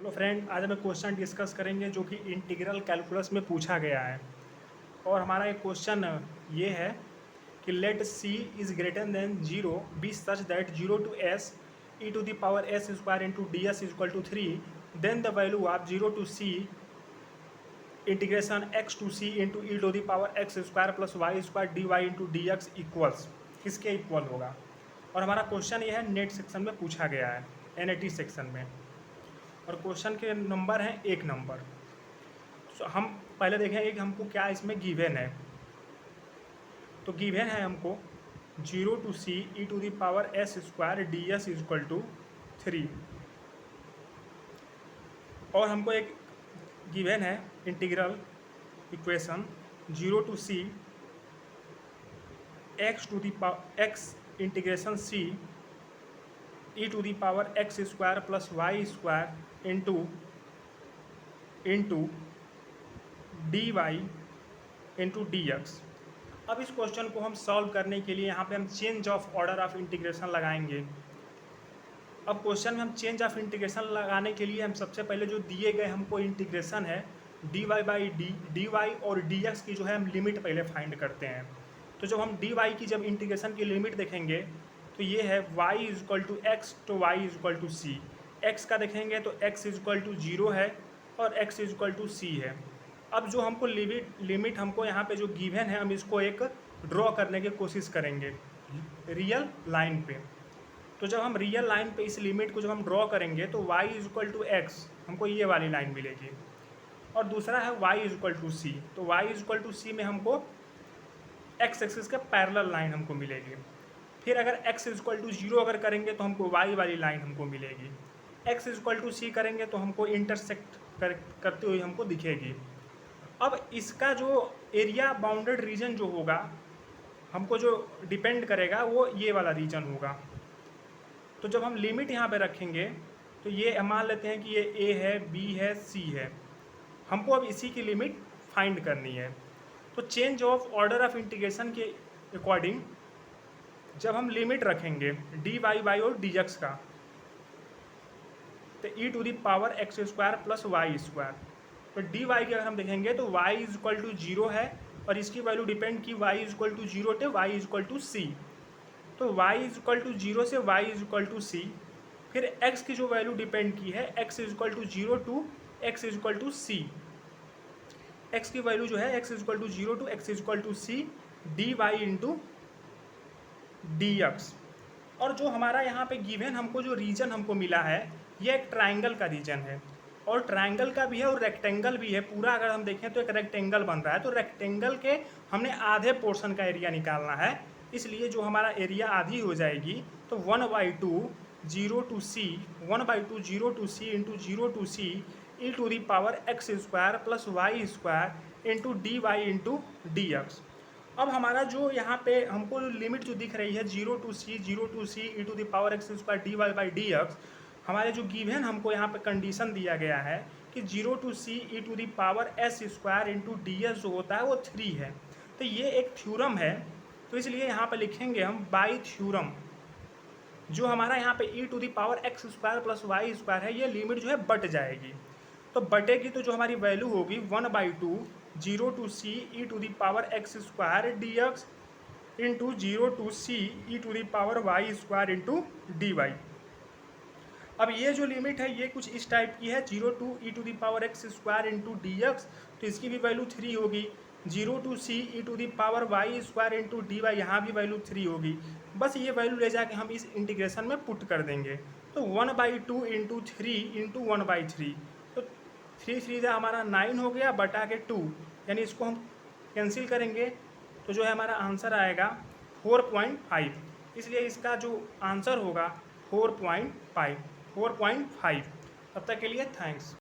तो फ्रेंड आज हम क्वेश्चन डिस्कस करेंगे जो कि इंटीग्रल कैलकुलस में पूछा गया है। और हमारा एक क्वेश्चन ये है कि let c is greater than 0 be such that 0 to s e to the power s square into ds is equal to 3, then the value of 0 to c integration x to c into e to the power x square plus y square dy into dx equals किसके equal होगा। और हमारा question ये है net section में पूछा गया है, NAT सेक्शन में। और क्वेश्चन के नंबर हैं 1 नंबर। तो हम पहले देखेंगे कि हमको क्या इसमें गिवन है। तो गिवन है हमको 0 to c e to the power s square ds is equal to 3। और हमको एक गिवन है integral equation 0 to c x to the power x integration c e to the power x square plus y square into dy into dx। अब इस question को हम solve करने के लिए यहाँ पे हम change of order of integration लगाएंगे। अब क्वेश्चन में हम चेंज ऑफ इंटीग्रेशन लगाने के लिए हम सबसे पहले जो दिए गए हमको इंटीग्रेशन है dy बाई dy और dx की जो है हम लिमिट पहले फाइंड करते हैं। तो जब हम dy की जब इंटीग्रेशन की लिमिट देखेंगे तो ये है y is equal to x, तो y is equal to c. X का देखेंगे तो x इज इक्वल टू 0 है और x इज इक्वल टू सी है। अब जो हमको लिमिट हमको यहाँ पे जो गिवन है हम इसको एक ड्रॉ करने की कोशिश करेंगे रियल लाइन पे। तो जब हम रियल लाइन पे इस लिमिट को जब हम ड्रॉ करेंगे तो y is equal to x हमको ये वाली लाइन मिलेगी और दूसरा है y is equal to c. तो y is equal to c में हमको x एक्सिस के पैरेलल लाइन हमको मिलेगी। फिर अगर x इज इक्वल टू 0 अगर करेंगे तो हमको y वाली लाइन हमको मिलेगी। x इज इक्वल टू सी करेंगे तो हमको इंटरसेक्ट करते हुए हमको दिखेगी। अब इसका जो एरिया बाउंडेड रीजन जो होगा हमको जो डिपेंड करेगा वो ये वाला रीजन होगा। तो जब हम लिमिट यहाँ पे रखेंगे तो ये मान लेते हैं कि ये a है, b है, c है। हमको अब इसी की लिमिट फाइंड करनी है। तो change of order of integration के अकॉर्डिंग जब हम लिमिट रखेंगे dy बाई और dx का तो e to the power x square plus y square. तो dy की अगर हम देखेंगे तो y इज इक्वल टू 0 है और इसकी वैल्यू डिपेंड की y is equal to 0 to y is equal to c. तो y इज इक्वल टू 0 से y is equal to c. फिर x की जो वैल्यू डिपेंड की है x is equal to 0 to x is equal to c. x की value जो है x is equal to 0 to x is equal to c dy into dx। और जो हमारा यहाँ पे गिवन हमको जो रीजन हमको मिला है ये एक ट्राइंगल का रीजन है और ट्राइंगल का भी है और रेक्टेंगल भी है। पूरा अगर हम देखें तो एक रेक्टेंगल बन रहा है। तो रेक्टेंगल के हमने आधे पोर्शन का एरिया निकालना है, इसलिए जो हमारा एरिया आधी हो जाएगी तो 1/2 0 to c 1/2 0 to c into 0 to c e to the power x square plus y square into d y into d x. अब हमारा जो यहाँ पे हमको लिमिट जो दिख रही है 0 to c e to the power x square d y by d x, हमारे जो गिवन हमको यहाँ पे कंडीशन दिया गया है कि 0 to c e to the power s square into d s जो होता है वो 3 है। तो ये एक थ्योरम है, तो इसलिए यहाँ पे लिखेंगे हम बाई थ्योरम। जो हमारा यहाँ पे e to the power x square plus y square है ये लिमिट जो है बट जाएगी। तो बटेगी तो जो हमारी वैल्यू होगी 1/2 0 to c e to the power x square d x into 0 to c e to the power y square into d y. अब ये जो लिमिट है ये कुछ इस टाइप की है 0 to e to the power x square into d x, तो इसकी भी वैल्यू 3 होगी। 0 to c e to the power y square into d y, यहाँ भी वैल्यू 3 होगी। बस ये वैल्यू ले जाके हम इस इंटीग्रेशन में पुट कर देंगे। तो 1/2 इंटू 3 इंटू 1/3, तो 3 हमारा 9 हो गया बटा के 2, यानी इसको हम कैंसिल करेंगे तो जो है हमारा आंसर आएगा 4.5। इसलिए इसका जो आंसर होगा 4.5। तब तक के लिए थैंक्स।